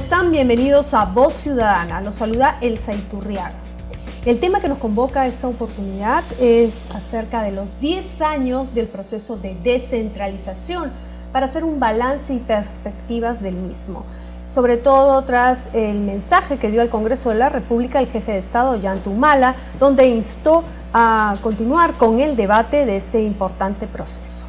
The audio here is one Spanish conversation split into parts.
están? Bienvenidos a Voz Ciudadana. Los saluda Elsa Iturriaga. El tema que nos convoca a esta oportunidad es acerca de los 10 años del proceso de descentralización para hacer un balance y perspectivas del mismo. Sobre todo tras el mensaje que dio al Congreso de la República el jefe de Estado, Ollanta Humala, donde instó a continuar con el debate de este importante proceso.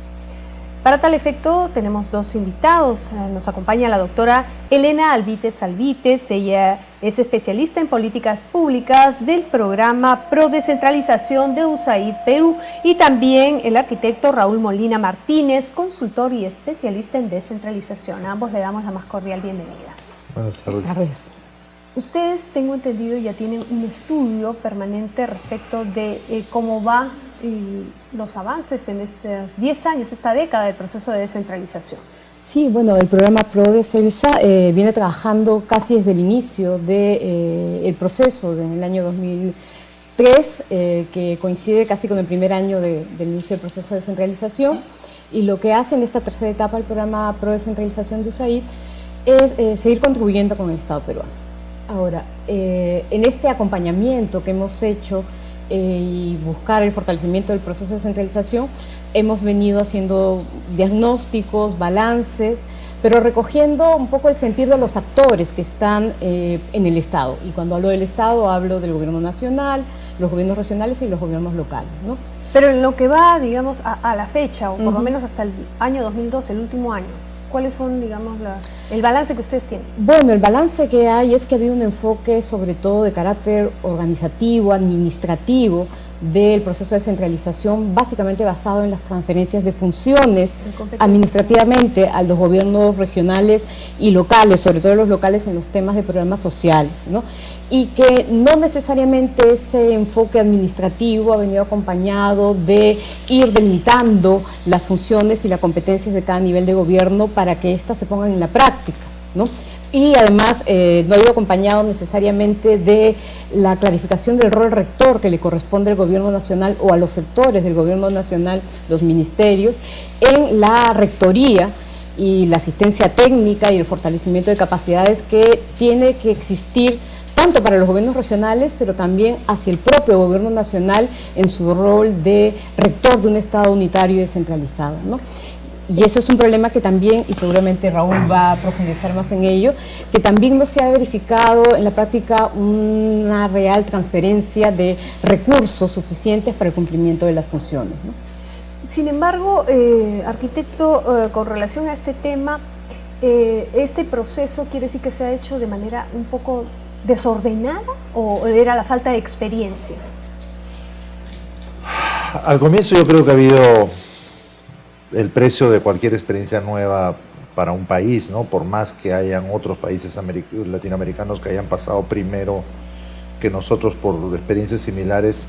Para tal efecto tenemos dos invitados. Nos acompaña la doctora Elena Alvites Alvites. Ella es especialista en políticas públicas del programa Pro Descentralización de USAID Perú, y también el arquitecto Raúl Molina Martínez, consultor y especialista en descentralización. A ambos le damos la más cordial bienvenida. Buenas tardes. Buenas tardes. Ustedes, tengo entendido, ya tienen un estudio permanente respecto de cómo va los avances en estos 10 años, esta década del proceso de descentralización. Sí, bueno, el programa ProDesCelsa viene trabajando casi desde el inicio del proceso, desde el año 2003, que coincide casi con el primer año del inicio del proceso de descentralización, y lo que hace en esta tercera etapa el programa ProDescentralización de USAID es seguir contribuyendo con el Estado peruano. Ahora, en este acompañamiento que hemos hecho y buscar el fortalecimiento del proceso de descentralización, hemos venido haciendo diagnósticos, balances, pero recogiendo un poco el sentir de los actores que están en el Estado. Y cuando hablo del Estado, hablo del gobierno nacional, los gobiernos regionales y los gobiernos locales, ¿no? Pero en lo que va, digamos, a la fecha, o por lo menos hasta el año 2012, el último año, ¿cuáles son, digamos, el balance que ustedes tienen? Bueno, el balance que hay es que ha habido un enfoque sobre todo de carácter organizativo, administrativo, del proceso de descentralización, básicamente basado en las transferencias de funciones administrativamente a los gobiernos regionales y locales, sobre todo los locales en los temas de programas sociales, ¿no? Y que no necesariamente ese enfoque administrativo ha venido acompañado de ir delimitando las funciones y las competencias de cada nivel de gobierno para que éstas se pongan en la práctica, ¿no? Y además no ha ido acompañado necesariamente de la clarificación del rol rector que le corresponde al gobierno nacional o a los sectores del gobierno nacional, los ministerios, en la rectoría y la asistencia técnica y el fortalecimiento de capacidades que tiene que existir tanto para los gobiernos regionales, pero también hacia el propio gobierno nacional en su rol de rector de un Estado unitario y descentralizado, ¿no? Y eso es un problema que también, y seguramente Raúl va a profundizar más en ello, que también no se ha verificado en la práctica una real transferencia de recursos suficientes para el cumplimiento de las funciones, ¿no? Sin embargo, arquitecto, con relación a este tema, ¿este proceso quiere decir que se ha hecho de manera un poco desordenada o era la falta de experiencia? Al comienzo yo creo que ha habido el precio de cualquier experiencia nueva para un país, ¿no? Por más que hayan otros países latinoamericanos que hayan pasado primero que nosotros por experiencias similares.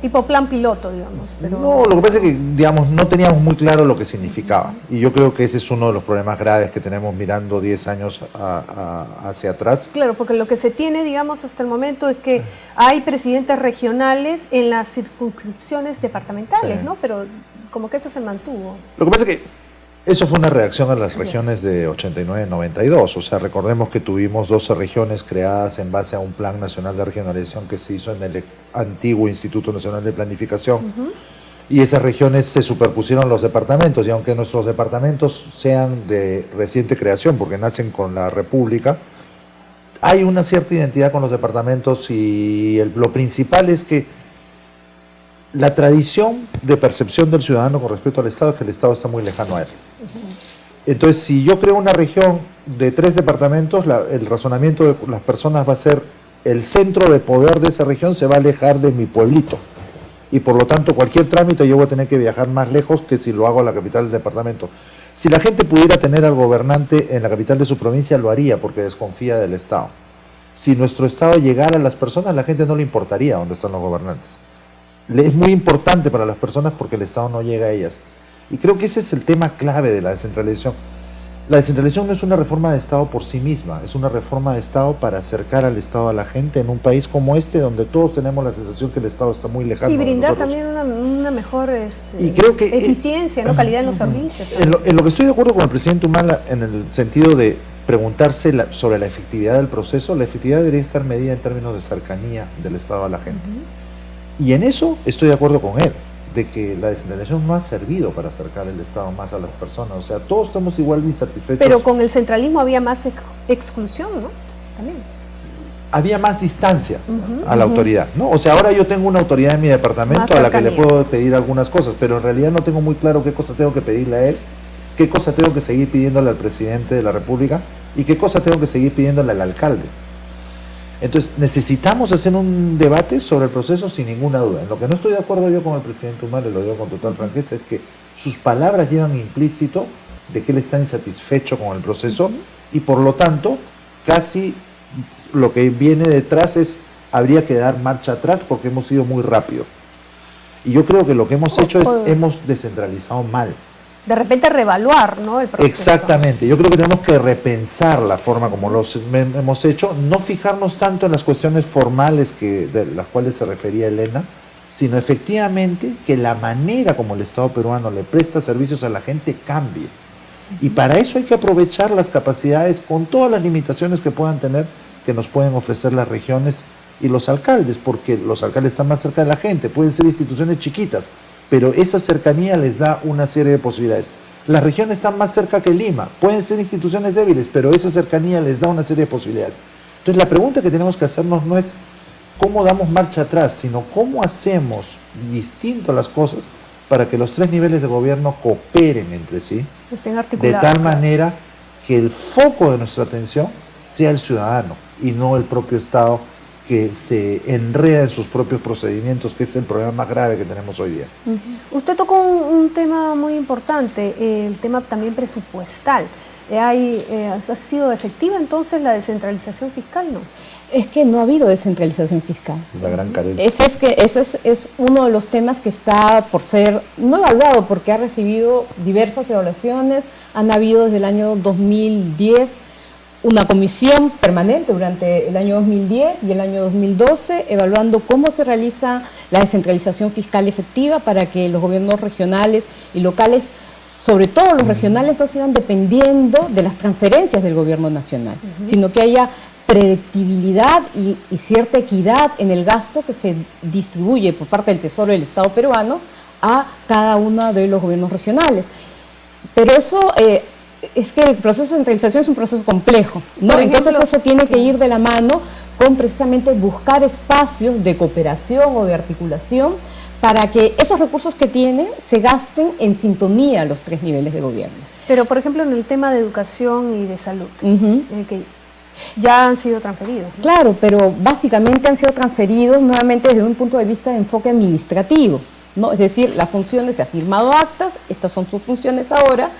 Tipo plan piloto, digamos. Pero... No, lo que pasa es que, digamos, no teníamos muy claro lo que significaba. Y yo creo que ese es uno de los problemas graves que tenemos mirando 10 años hacia atrás. Claro, porque lo que se tiene, digamos, hasta el momento es que hay presidentes regionales en las circunscripciones departamentales, sí, ¿no? Pero como que eso se mantuvo. Lo que pasa es que eso fue una reacción a las regiones de 89-92. O sea, recordemos que tuvimos 12 regiones creadas en base a un plan nacional de regionalización que se hizo en el antiguo Instituto Nacional de Planificación. Y esas regiones se superpusieron a los departamentos, y aunque nuestros departamentos sean de reciente creación, porque nacen con la República, hay una cierta identidad con los departamentos, y lo principal es que la tradición de percepción del ciudadano con respecto al Estado es que el Estado está muy lejano a él. Entonces, si yo creo una región de 3 departamentos, el razonamiento de las personas va a ser: el centro de poder de esa región se va a alejar de mi pueblito, y por lo tanto cualquier trámite yo voy a tener que viajar más lejos que si lo hago a la capital del departamento. Si la gente pudiera tener al gobernante en la capital de su provincia, lo haría porque desconfía del Estado. Si nuestro Estado llegara a las personas, a la gente no le importaría dónde están los gobernantes. Es muy importante para las personas porque el Estado no llega a ellas. Y creo que ese es el tema clave de la descentralización. La descentralización no es una reforma de Estado por sí misma, es una reforma de Estado para acercar al Estado a la gente en un país como este, donde todos tenemos la sensación que el Estado está muy lejano. Y brindar también una mejor y creo que, eficiencia, ¿no? Calidad en los servicios. En lo que estoy de acuerdo con el presidente Humala en el sentido de preguntarse sobre la efectividad del proceso, la efectividad debería estar medida en términos de cercanía del Estado a la gente. Y en eso estoy de acuerdo con él, de que la descentralización no ha servido para acercar el Estado más a las personas. O sea, todos estamos igual de insatisfechos. Pero con el centralismo había más exclusión, ¿no? También. Había más distancia a la autoridad, ¿no? O sea, ahora yo tengo una autoridad en mi departamento a la que le puedo pedir algunas cosas, pero en realidad no tengo muy claro qué cosa tengo que pedirle a él, qué cosa tengo que seguir pidiéndole al presidente de la República y qué cosa tengo que seguir pidiéndole al alcalde. Entonces, necesitamos hacer un debate sobre el proceso sin ninguna duda. En lo que no estoy de acuerdo yo con el presidente Humala, y lo digo con total franqueza, es que sus palabras llevan implícito de que él está insatisfecho con el proceso y por lo tanto, casi lo que viene detrás es, habría que dar marcha atrás porque hemos ido muy rápido. Y yo creo que lo que hemos hecho es, hemos descentralizado mal. De repente reevaluar, ¿no? El proceso. Exactamente, yo creo que tenemos que repensar la forma como lo hemos hecho, no fijarnos tanto en las cuestiones formales de las cuales se refería Elena, sino efectivamente que la manera como el Estado peruano le presta servicios a la gente cambie. Y para eso hay que aprovechar las capacidades con todas las limitaciones que puedan tener, que nos pueden ofrecer las regiones y los alcaldes, porque los alcaldes están más cerca de la gente, pueden ser instituciones chiquitas, pero esa cercanía les da una serie de posibilidades. Las regiones están más cerca que Lima, pueden ser instituciones débiles, pero esa cercanía les da una serie de posibilidades. Entonces la pregunta que tenemos que hacernos no es cómo damos marcha atrás, sino cómo hacemos distinto las cosas para que los tres niveles de gobierno cooperen entre sí, de tal manera que el foco de nuestra atención sea el ciudadano y no el propio Estado que se enreda en sus propios procedimientos, que es el problema más grave que tenemos hoy día. Usted tocó un tema muy importante, el tema también presupuestal. ¿Ha sido efectiva entonces la descentralización fiscal, no? Es que no ha habido descentralización fiscal. La gran carencia. Eso es uno de los temas que está por ser no evaluado, porque ha recibido diversas evaluaciones. Han habido desde el año 2010 una comisión permanente durante el año 2010 y el año 2012 evaluando cómo se realiza la descentralización fiscal efectiva para que los gobiernos regionales y locales, sobre todo los regionales, no sigan dependiendo de las transferencias del gobierno nacional, sino que haya predictibilidad y cierta equidad en el gasto que se distribuye por parte del Tesoro del Estado peruano a cada uno de los gobiernos regionales. Pero eso es que el proceso de centralización es un proceso complejo, ¿no? Entonces eso tiene que ir de la mano con precisamente buscar espacios de cooperación o de articulación para que esos recursos que tienen se gasten en sintonía a los tres niveles de gobierno. Pero, por ejemplo, en el tema de educación y de salud, que ya han sido transferidos, ¿no? Claro, pero básicamente han sido transferidos nuevamente desde un punto de vista de enfoque administrativo, ¿no? Es decir, las funciones, se ha firmado actas, estas son sus funciones ahora,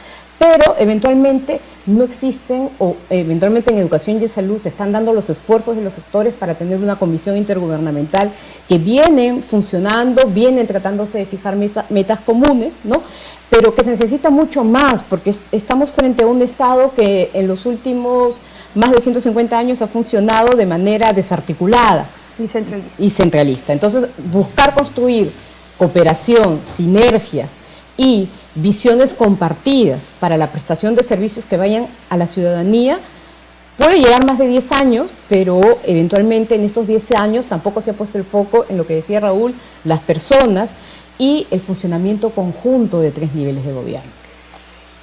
pero eventualmente no existen, o eventualmente en educación y salud se están dando los esfuerzos de los sectores para tener una comisión intergubernamental que vienen funcionando, vienen tratándose de fijar metas comunes, ¿no? Pero que necesita mucho más, porque estamos frente a un Estado que en los últimos más de 150 años ha funcionado de manera desarticulada y centralista. Entonces, buscar construir cooperación, sinergias y visiones compartidas para la prestación de servicios que vayan a la ciudadanía puede llevar más de 10 años, pero eventualmente en estos 10 años tampoco se ha puesto el foco en lo que decía Raúl, las personas y el funcionamiento conjunto de tres niveles de gobierno.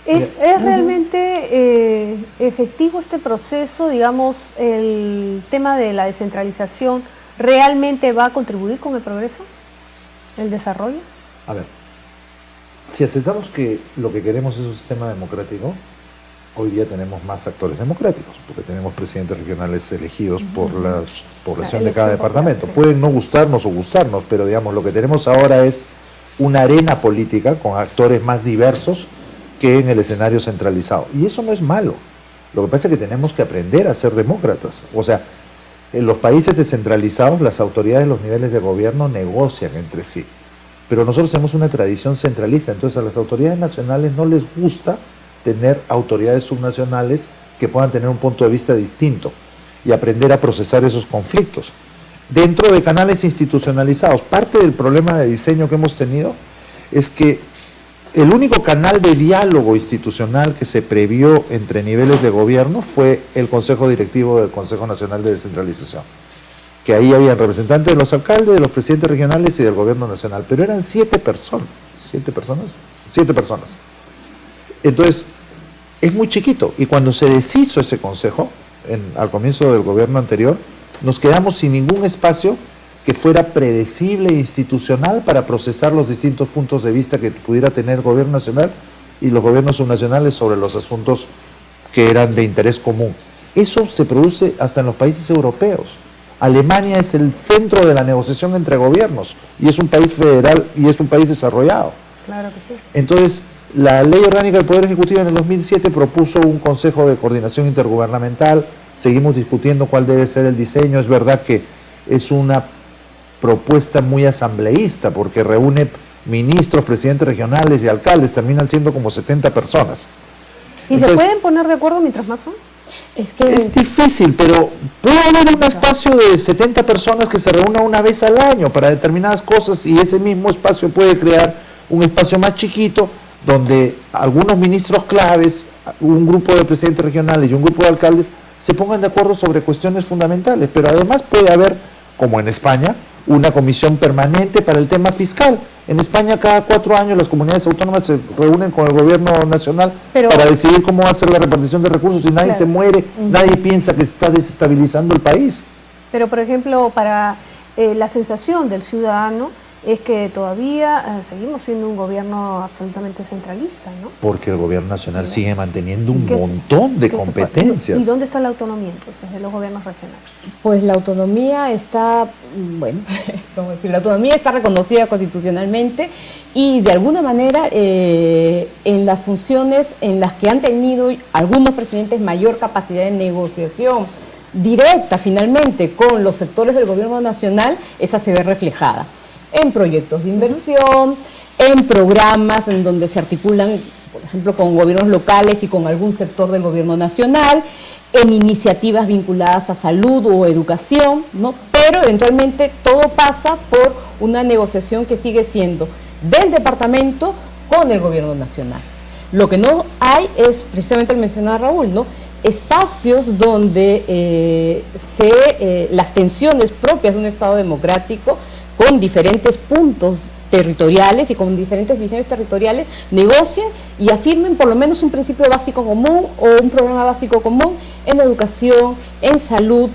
¿Es realmente efectivo este proceso? Digamos, el tema de la descentralización, ¿realmente va a contribuir con el progreso, el desarrollo? A ver, si aceptamos que lo que queremos es un sistema democrático, hoy día tenemos más actores democráticos, porque tenemos presidentes regionales elegidos por la población de cada departamento. Pueden no gustarnos o gustarnos, pero digamos, lo que tenemos ahora es una arena política con actores más diversos que en el escenario centralizado. Y eso no es malo. Lo que pasa es que tenemos que aprender a ser demócratas. O sea, en los países descentralizados, las autoridades de los niveles de gobierno negocian entre sí. Pero nosotros tenemos una tradición centralista, entonces a las autoridades nacionales no les gusta tener autoridades subnacionales que puedan tener un punto de vista distinto y aprender a procesar esos conflictos. Dentro de canales institucionalizados, parte del problema de diseño que hemos tenido es que el único canal de diálogo institucional que se previó entre niveles de gobierno fue el Consejo Directivo del Consejo Nacional de Descentralización, que ahí habían representantes de los alcaldes, de los presidentes regionales y del gobierno nacional, pero eran 7 personas. ¿7 personas? 7 personas. Entonces, es muy chiquito, y cuando se deshizo ese consejo, al comienzo del gobierno anterior, nos quedamos sin ningún espacio que fuera predecible e institucional para procesar los distintos puntos de vista que pudiera tener el gobierno nacional y los gobiernos subnacionales sobre los asuntos que eran de interés común. Eso se produce hasta en los países europeos. Alemania es el centro de la negociación entre gobiernos y es un país federal y es un país desarrollado. Claro que sí. Entonces, la Ley Orgánica del Poder Ejecutivo en el 2007 propuso un Consejo de Coordinación Intergubernamental. Seguimos discutiendo cuál debe ser el diseño. Es verdad que es una propuesta muy asambleísta porque reúne ministros, presidentes regionales y alcaldes, terminan siendo como 70 personas. ¿Y entonces, se pueden poner de acuerdo mientras más son? Es difícil, pero puede haber un espacio de 70 personas que se reúna una vez al año para determinadas cosas y ese mismo espacio puede crear un espacio más chiquito donde algunos ministros claves, un grupo de presidentes regionales y un grupo de alcaldes se pongan de acuerdo sobre cuestiones fundamentales, pero además puede haber, como en España, una comisión permanente para el tema fiscal. En España cada 4 años las comunidades autónomas se reúnen con el gobierno nacional para decidir cómo va a ser la repartición de recursos y nadie se muere, nadie piensa que se está desestabilizando el país. Pero por ejemplo, para la sensación del ciudadano es que todavía seguimos siendo un gobierno absolutamente centralista, ¿no? Porque el gobierno nacional sigue manteniendo un montón de competencias. ¿Y dónde está la autonomía entonces de los gobiernos regionales? Pues la autonomía está, bueno, ¿cómo decir? La autonomía está reconocida constitucionalmente y de alguna manera en las funciones en las que han tenido algunos presidentes mayor capacidad de negociación directa finalmente con los sectores del gobierno nacional, esa se ve reflejada en proyectos de inversión, en programas en donde se articulan, por ejemplo, con gobiernos locales y con algún sector del gobierno nacional, en iniciativas vinculadas a salud o educación, ¿no? Pero eventualmente todo pasa por una negociación que sigue siendo del departamento con el gobierno nacional. Lo que no hay es, precisamente el mencionado Raúl, ¿no? Espacios donde las tensiones propias de un Estado democrático con diferentes puntos territoriales y con diferentes visiones territoriales negocien y afirmen por lo menos un principio básico común o un programa básico común en educación, en salud,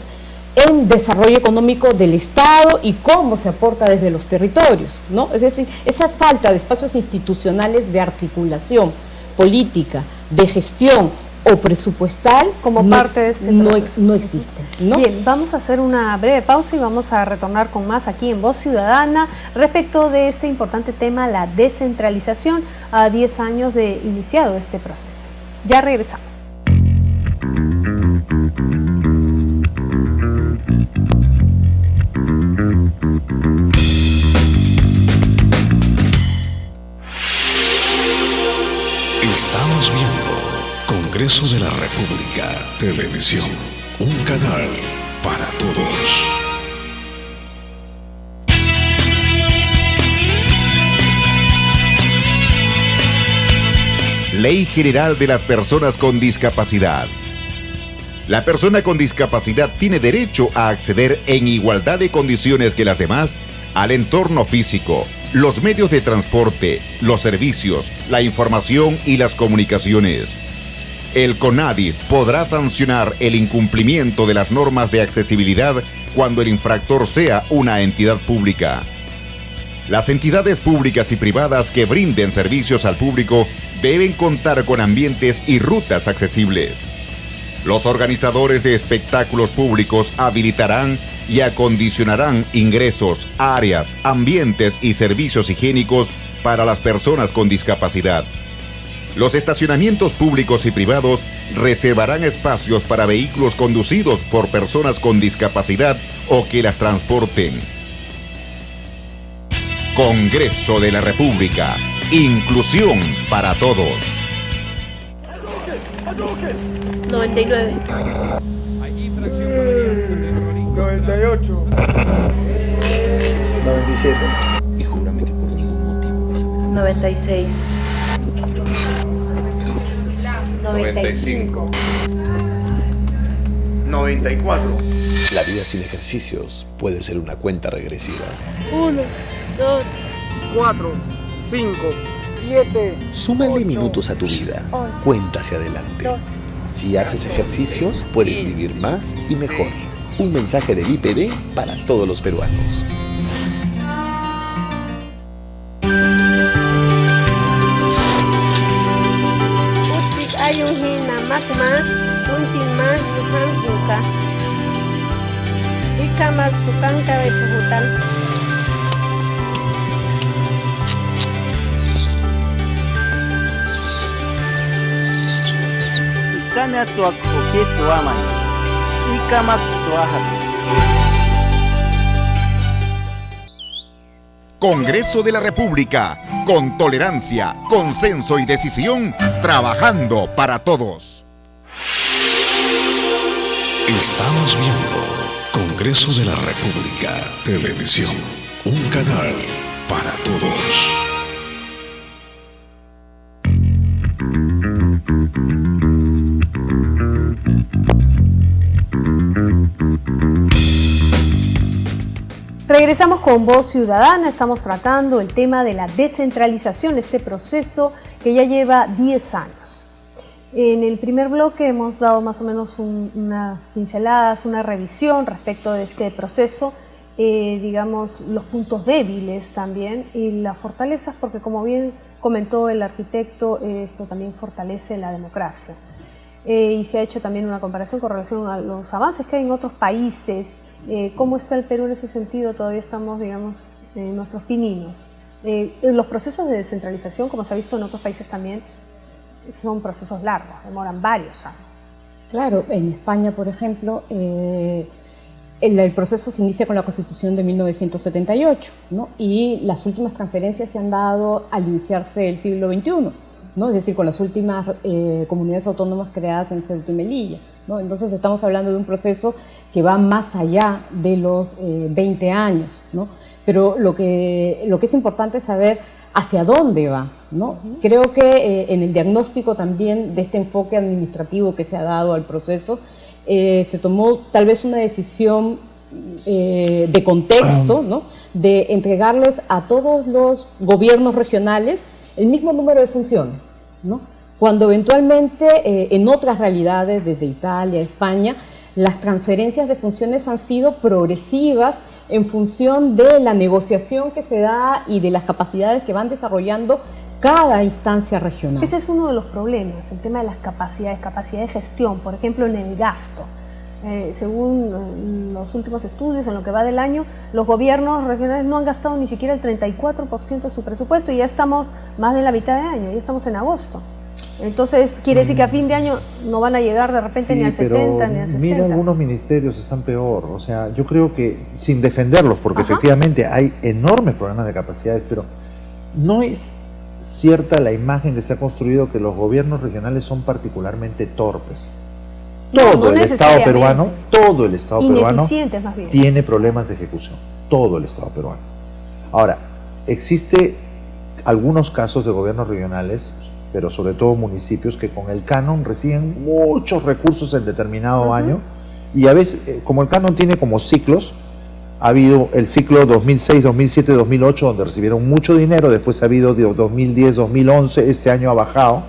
en desarrollo económico del Estado y cómo se aporta desde los territorios, ¿no? Es decir, esa falta de espacios institucionales de articulación política, de gestión o presupuestal como parte de este proceso. No existe, ¿no? Bien, vamos a hacer una breve pausa y vamos a retornar con más aquí en Voz Ciudadana respecto de este importante tema, la descentralización, a 10 años de iniciado este proceso. Ya regresamos. Estamos viendo Congreso de la República Televisión, un canal para todos. Ley General de las Personas con Discapacidad. La persona con discapacidad tiene derecho a acceder en igualdad de condiciones que las demás al entorno físico, los medios de transporte, los servicios, la información y las comunicaciones. El CONADIS podrá sancionar el incumplimiento de las normas de accesibilidad cuando el infractor sea una entidad pública. Las entidades públicas y privadas que brinden servicios al público deben contar con ambientes y rutas accesibles. Los organizadores de espectáculos públicos habilitarán y acondicionarán ingresos, áreas, ambientes y servicios higiénicos para las personas con discapacidad. Los estacionamientos públicos y privados reservarán espacios para vehículos conducidos por personas con discapacidad o que las transporten. Congreso de la República. Inclusión para todos. 99. 98. 97. 96. 95. 94. La vida sin ejercicios puede ser una cuenta regresiva. 1, 2, 4, 5, 7. Súmale minutos a tu vida. Cuenta hacia adelante. Si haces ejercicios, puedes vivir más y mejor. Un mensaje del IPD para todos los peruanos. Congreso de la República, con tolerancia, consenso y decisión, trabajando para todos. Estamos viendo Congreso de la República, Televisión, un canal para todos. Regresamos con Voz Ciudadana, estamos tratando el tema de la descentralización, este proceso que ya lleva 10 años. En el primer bloque hemos dado más o menos unas pinceladas, una revisión respecto de este proceso, digamos los puntos débiles también y las fortalezas, porque como bien comentó el arquitecto, esto también fortalece la democracia. Y se ha hecho también una comparación con relación a los avances que hay en otros países. ¿Cómo está el Perú en ese sentido? Todavía estamos, digamos, en nuestros pininos. Los procesos de descentralización, como se ha visto en otros países también, son procesos largos, demoran varios años. Claro, en España, por ejemplo, el proceso se inicia con la Constitución de 1978, ¿no? Y las últimas transferencias se han dado al iniciarse el siglo XXI, ¿no? Es decir, con las últimas comunidades autónomas creadas en Ceuta y Melilla, ¿no? Entonces estamos hablando de un proceso que va más allá de los 20 años, ¿no? Pero lo que es importante es saber hacia dónde va, ¿no? Creo que en el diagnóstico también de este enfoque administrativo que se ha dado al proceso, se tomó tal vez una decisión de contexto, ¿no? De entregarles a todos los gobiernos regionales el mismo número de funciones, ¿no? Cuando eventualmente en otras realidades, desde Italia, España, las transferencias de funciones han sido progresivas en función de la negociación que se da y de las capacidades que van desarrollando cada instancia regional. Ese es uno de los problemas, el tema de las capacidades, capacidad de gestión, por ejemplo en el gasto. Según los últimos estudios, en lo que va del año, los gobiernos regionales no han gastado ni siquiera el 34% de su presupuesto y ya estamos más de la mitad de año, ya estamos en agosto. Entonces, quiere decir que a fin de año no van a llegar de repente ni al 70 ni al 60. Mira, algunos ministerios están peor. O sea, yo creo que, sin defenderlos, porque efectivamente hay enormes problemas de capacidades, pero no es cierta la imagen que se ha construido que los gobiernos regionales son particularmente torpes. Todo el Estado peruano más bien tiene problemas de ejecución. Todo el Estado peruano. Ahora, existe algunos casos de gobiernos regionales, pero sobre todo municipios, que con el canon reciben muchos recursos en determinado año, y a veces, como el canon tiene como ciclos, ha habido el ciclo 2006, 2007, 2008, donde recibieron mucho dinero, después ha habido 2010, 2011, este año ha bajado.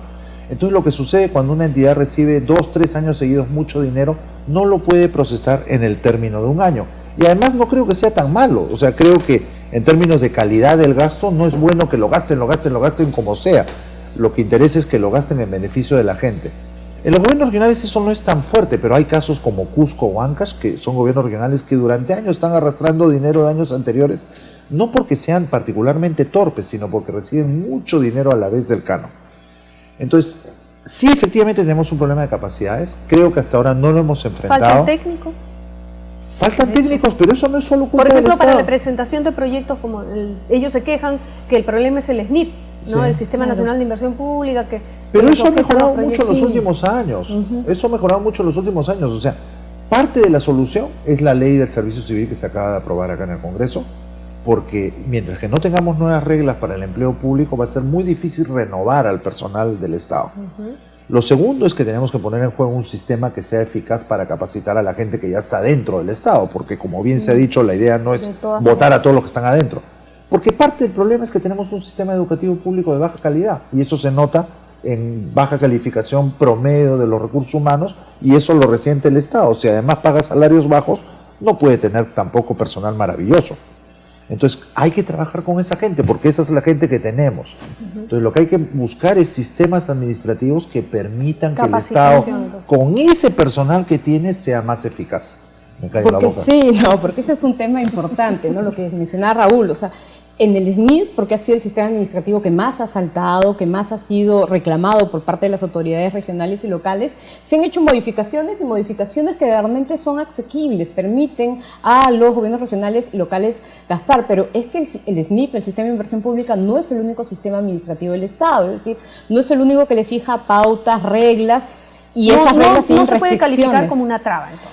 Entonces lo que sucede cuando una entidad recibe 2, 3 años seguidos mucho dinero, no lo puede procesar en el término de un año. Y además no creo que sea tan malo, o sea, creo que en términos de calidad del gasto no es bueno que lo gasten como sea. Lo que interesa es que lo gasten en beneficio de la gente. En los gobiernos regionales eso no es tan fuerte, pero hay casos como Cusco o Ancash, que son gobiernos regionales que durante años están arrastrando dinero de años anteriores, no porque sean particularmente torpes, sino porque reciben mucho dinero a la vez del canon. Entonces, sí, efectivamente tenemos un problema de capacidades, creo que hasta ahora no lo hemos enfrentado. ¿Faltan técnicos? Faltan técnicos, pero eso no es solo culpa del Estado. Por ejemplo, para la presentación de proyectos, como ellos se quejan que el problema es el SNIP, ¿no? El Sistema Nacional de Inversión Pública. Pero eso ha mejorado mucho en los últimos años. Eso ha mejorado mucho en los últimos años. O sea, parte de la solución es la ley del servicio civil que se acaba de aprobar acá en el Congreso, porque mientras que no tengamos nuevas reglas para el empleo público, va a ser muy difícil renovar al personal del Estado. Lo segundo es que tenemos que poner en juego un sistema que sea eficaz para capacitar a la gente que ya está dentro del Estado, porque como bien se ha dicho, la idea no es votar a todos los que están adentro. Porque parte del problema es que tenemos un sistema educativo público de baja calidad, y eso se nota en baja calificación promedio de los recursos humanos, y eso lo resiente el Estado. Si además paga salarios bajos, no puede tener tampoco personal maravilloso. Entonces hay que trabajar con esa gente, porque esa es la gente que tenemos. Entonces lo que hay que buscar es sistemas administrativos que permitan que el Estado, con ese personal que tiene, sea más eficaz. Me callo la boca. Sí, no, porque ese es un tema importante, ¿no? Lo que mencionaba Raúl, o sea, en el SNID, porque ha sido el sistema administrativo que más ha saltado, que más ha sido reclamado por parte de las autoridades regionales y locales, se han hecho modificaciones y modificaciones que realmente son asequibles, permiten a los gobiernos regionales y locales gastar, pero es que el SNIP, el Sistema de Inversión Pública, no es el único sistema administrativo del Estado, es decir, no es el único que le fija pautas, reglas, y esas reglas tienen restricciones. No se puede calificar como una traba, entonces.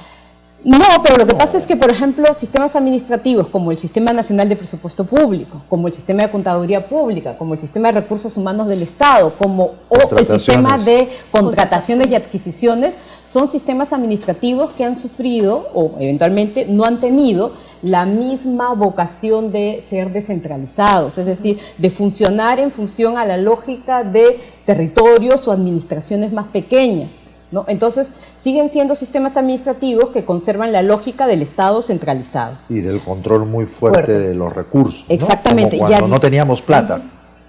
No, pero lo que pasa es que, por ejemplo, sistemas administrativos como el Sistema Nacional de Presupuesto Público, como el Sistema de Contaduría Pública, como el Sistema de Recursos Humanos del Estado, o el Sistema de Contrataciones y Adquisiciones, son sistemas administrativos que han sufrido o eventualmente no han tenido la misma vocación de ser descentralizados, es decir, de funcionar en función a la lógica de territorios o administraciones más pequeñas, ¿no? Entonces, siguen siendo sistemas administrativos que conservan la lógica del Estado centralizado. Y del control muy fuerte de los recursos, ¿no? Exactamente. Como cuando no teníamos plata.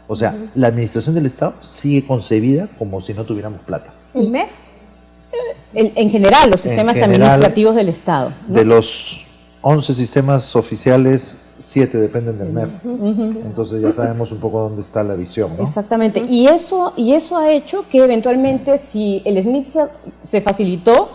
O sea, la administración del Estado sigue concebida como si no tuviéramos plata. ¿El MEF? En general, los sistemas administrativos del Estado, ¿no? De los 11 sistemas oficiales, 7 dependen del MEF. Entonces ya sabemos un poco dónde está la visión, ¿no? Exactamente. Y eso ha hecho que eventualmente, si el SNIP se facilitó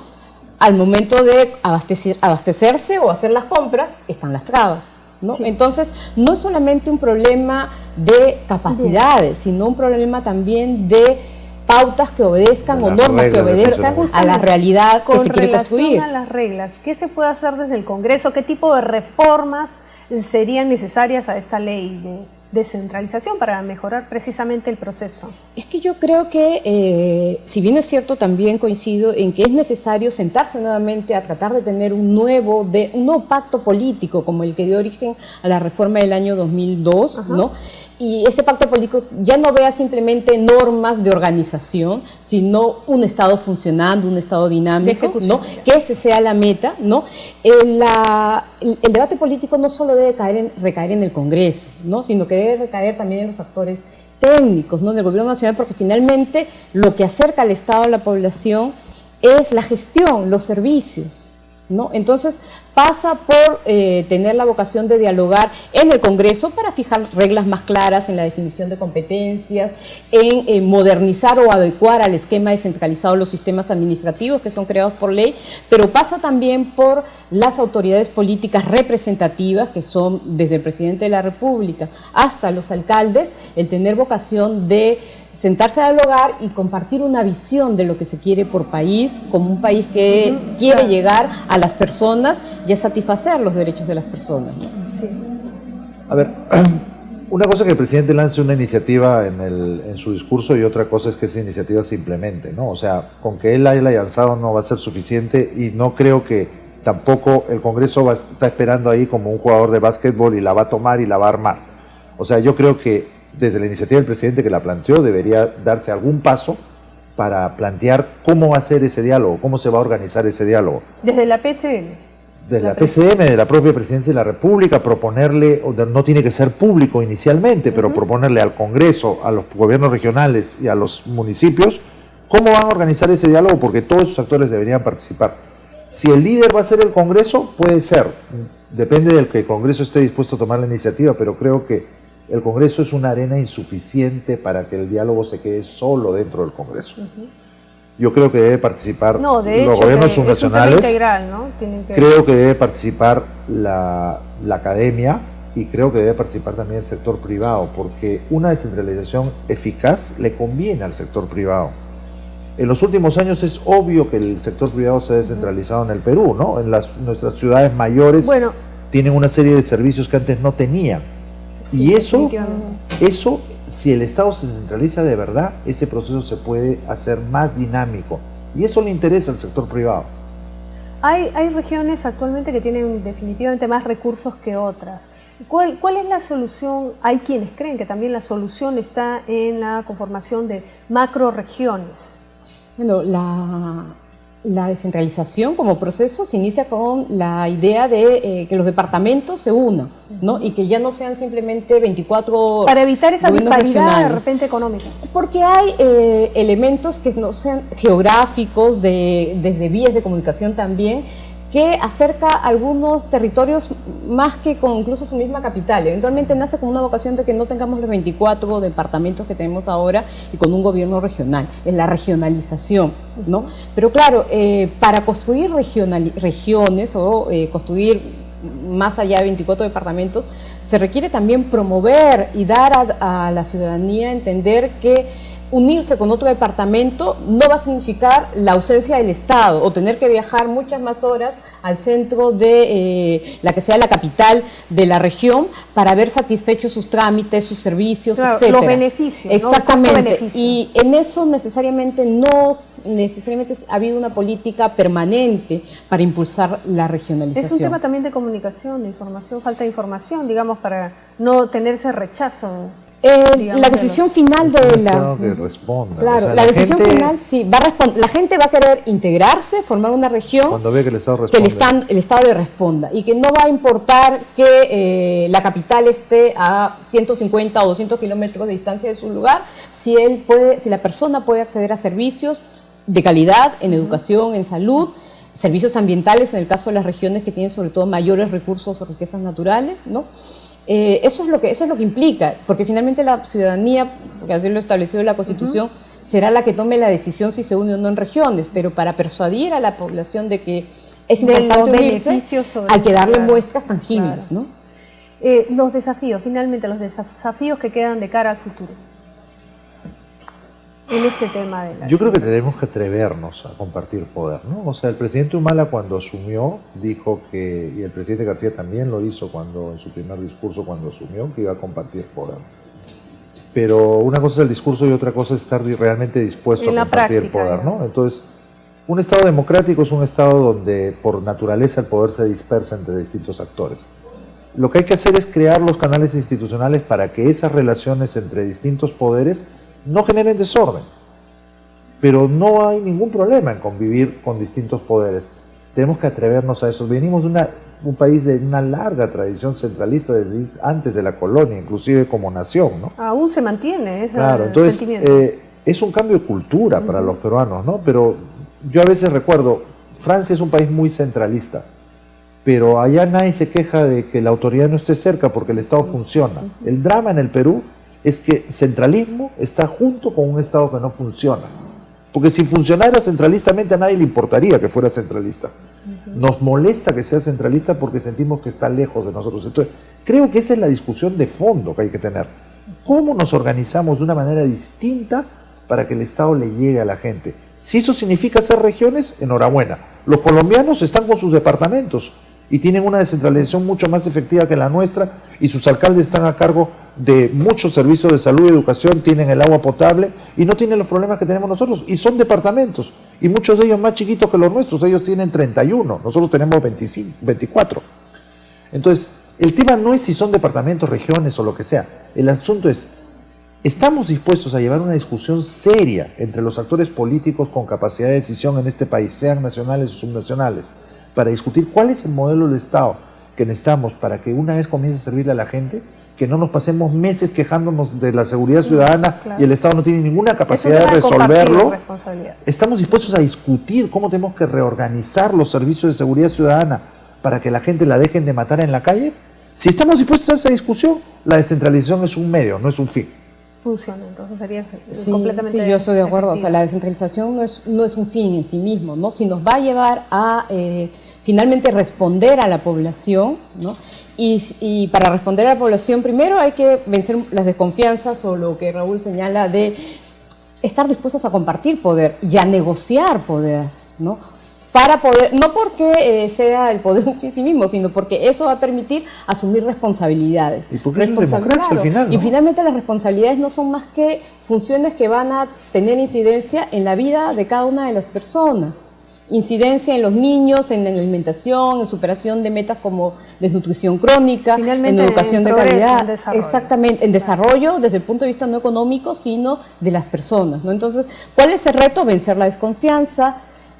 al momento de abastecerse o hacer las compras, están las trabas, ¿no? Sí. Entonces, no es solamente un problema de capacidades, sino un problema también de pautas que obedezcan o normas que obedezcan a la realidad que se quiere construir. Con relación a las reglas, ¿qué se puede hacer desde el Congreso? ¿Qué tipo de reformas serían necesarias a esta ley de descentralización para mejorar precisamente el proceso? Es que yo creo que, si bien es cierto, también coincido en que es necesario sentarse nuevamente a tratar de tener un nuevo pacto político como el que dio origen a la reforma del año 2002, ¿no? Y ese pacto político ya no vea simplemente normas de organización, sino un Estado funcionando, un Estado dinámico, ¿no? Que ese sea la meta, ¿no? El debate político no solo debe recaer en el Congreso, ¿no? Sino que debe recaer también en los actores técnicos, ¿no? Del Gobierno Nacional, porque finalmente lo que acerca al Estado a la población es la gestión, los servicios, ¿no? Entonces pasa por tener la vocación de dialogar en el Congreso para fijar reglas más claras en la definición de competencias, en modernizar o adecuar al esquema descentralizado los sistemas administrativos que son creados por ley, pero pasa también por las autoridades políticas representativas, que son desde el presidente de la República hasta los alcaldes, el tener vocación de sentarse a dialogar y compartir una visión de lo que se quiere por país, como un país que quiere llegar a las personas y a satisfacer los derechos de las personas, ¿no? Sí. A ver, una cosa es que el presidente lance una iniciativa en su discurso y otra cosa es que esa iniciativa se implemente, ¿no? O sea, con que él la haya lanzado no va a ser suficiente y no creo que tampoco el Congreso está esperando ahí como un jugador de básquetbol y la va a tomar y la va a armar. O sea, yo creo que desde la iniciativa del presidente que la planteó, debería darse algún paso para plantear cómo va a ser ese diálogo, cómo se va a organizar ese diálogo. Desde la PCM. Desde la PCM, de la propia Presidencia de la República, proponerle, no tiene que ser público inicialmente, pero proponerle al Congreso, a los gobiernos regionales y a los municipios, cómo van a organizar ese diálogo, porque todos esos actores deberían participar. Si el líder va a ser el Congreso, puede ser, depende del que el Congreso esté dispuesto a tomar la iniciativa, pero creo que el Congreso es una arena insuficiente para que el diálogo se quede solo dentro del Congreso. Yo creo que debe participar los gobiernos subnacionales, integral, ¿no? Creo que debe participar la academia y creo que debe participar también el sector privado, porque una descentralización eficaz le conviene al sector privado. En los últimos años es obvio que el sector privado se ha descentralizado en el Perú, ¿no? En nuestras ciudades mayores. Bueno, tienen una serie de servicios que antes no tenían. Sí, Y eso, si el Estado se centraliza de verdad, ese proceso se puede hacer más dinámico. Y eso le interesa al sector privado. Hay regiones actualmente que tienen definitivamente más recursos que otras. ¿Cuál es la solución? Hay quienes creen que también la solución está en la conformación de macroregiones. Bueno, la descentralización como proceso se inicia con la idea de que los departamentos se unan, ¿no? Y que ya no sean simplemente 24 para evitar esa gobiernos disparidad regionales. de repente económica. Porque hay elementos que no sean geográficos, desde vías de comunicación también, que acerca algunos territorios más que con incluso su misma capital. Eventualmente nace con una vocación de que no tengamos los 24 departamentos que tenemos ahora y con un gobierno regional, en la regionalización, ¿no? Pero claro, para construir regiones o construir más allá de 24 departamentos, se requiere también promover y dar a la ciudadanía a entender que unirse con otro departamento no va a significar la ausencia del Estado o tener que viajar muchas más horas al centro de la que sea la capital de la región para ver satisfechos sus trámites, sus servicios, claro, etcétera. los beneficios. Exactamente. ¿No? Y en eso necesariamente ha habido una política permanente para impulsar la regionalización. Es un tema también de comunicación, de información, falta de información, digamos, para no tener ese rechazo. La decisión final de la... que responda. Claro, o sea, la decisión final sí, va a responder. La gente va a querer integrarse, formar una región cuando ve que el Estado que responde. el Estado le responda y que no va a importar que la capital esté a 150 o 200 kilómetros de distancia de su lugar, si la persona puede acceder a servicios de calidad en educación, en salud, servicios ambientales en el caso de las regiones que tienen sobre todo mayores recursos o riquezas naturales, ¿no? Eso es lo que implica, porque finalmente la ciudadanía, porque así lo establecido la Constitución, será la que tome la decisión si se une o no en regiones, pero para persuadir a la población de que es importante unirse, hay que darle muestras tangibles, claro. ¿no? Los desafíos, finalmente, los desafíos que quedan de cara al futuro en este tema de la... Yo creo que tenemos que atrevernos a compartir poder, ¿no? O sea, el presidente Humala cuando asumió dijo que, y el presidente García también lo hizo cuando en su primer discurso cuando asumió, que iba a compartir poder. Pero una cosa es el discurso y otra cosa es estar realmente dispuesto a compartir poder, ¿no? Entonces, un Estado democrático es un Estado donde por naturaleza el poder se dispersa entre distintos actores. Lo que hay que hacer es crear los canales institucionales para que esas relaciones entre distintos poderes no generen desorden, pero no hay ningún problema en convivir con distintos poderes. Tenemos que atrevernos a eso. Venimos de un país de una larga tradición centralista desde antes de la colonia, inclusive como nación, ¿no? Aún se mantiene ese entonces, sentimiento. Es un cambio de cultura para los peruanos, ¿no? Pero yo a veces recuerdo, Francia es un país muy centralista, pero allá nadie se queja de que la autoridad no esté cerca porque el Estado funciona. El drama en el Perú es que centralismo está junto con un Estado que no funciona. Porque si funcionara centralistamente a nadie le importaría que fuera centralista. Nos molesta que sea centralista porque sentimos que está lejos de nosotros. Entonces, creo que esa es la discusión de fondo que hay que tener. ¿Cómo nos organizamos de una manera distinta para que el Estado le llegue a la gente? Si eso significa hacer regiones, enhorabuena. Los colombianos están con sus departamentos y tienen una descentralización mucho más efectiva que la nuestra y sus alcaldes están a cargo de muchos servicios de salud y educación, tienen el agua potable y no tienen los problemas que tenemos nosotros y son departamentos y muchos de ellos más chiquitos que los nuestros, ellos tienen 31, nosotros tenemos 24. Entonces, el tema no es si son departamentos, regiones o lo que sea, el asunto es, ¿estamos dispuestos a llevar una discusión seria entre los actores políticos con capacidad de decisión en este país, sean nacionales o subnacionales, para discutir cuál es el modelo del Estado que necesitamos para que una vez comience a servirle a la gente, que no nos pasemos meses quejándonos de la seguridad ciudadana y el Estado no tiene ninguna capacidad de resolverlo? Estamos dispuestos a discutir cómo tenemos que reorganizar los servicios de seguridad ciudadana para que la gente la dejen de matar en la calle. Si estamos dispuestos a esa discusión, la descentralización es un medio, no es un fin. Funciona, entonces sería completamente... Sí, yo estoy de acuerdo. efectiva. O sea, la descentralización no es un fin en sí mismo, ¿no? Si nos va a llevar a finalmente responder a la población, ¿no? Y para responder a la población, primero hay que vencer las desconfianzas o lo que Raúl señala de estar dispuestos a compartir poder y a negociar poder, ¿no? para poder, no porque sea el poder en sí mismo, sino porque eso va a permitir asumir responsabilidades. Y porque es una democracia al final, ¿no? Y finalmente las responsabilidades no son más que funciones que van a tener incidencia en la vida de cada una de las personas. Incidencia en los niños, en la alimentación, en superación de metas como desnutrición crónica, finalmente, en educación de progreso, calidad. en desarrollo. Exactamente, en desarrollo desde el punto de vista no económico, sino de las personas, ¿no? Entonces, ¿cuál es el reto? Vencer la desconfianza,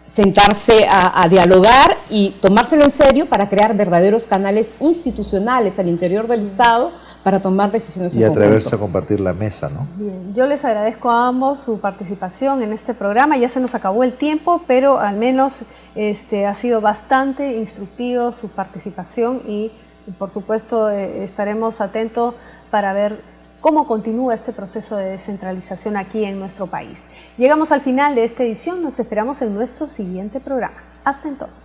sentarse a dialogar y tomárselo en serio para crear verdaderos canales institucionales al interior del Estado para tomar decisiones y en atreverse conjunto. a compartir la mesa, ¿no? Bien, yo les agradezco a ambos su participación en este programa. Ya se nos acabó el tiempo, pero al menos ha sido bastante instructivo su participación y por supuesto estaremos atentos para ver cómo continúa este proceso de descentralización aquí en nuestro país. Llegamos al final de esta edición, nos esperamos en nuestro siguiente programa. Hasta entonces.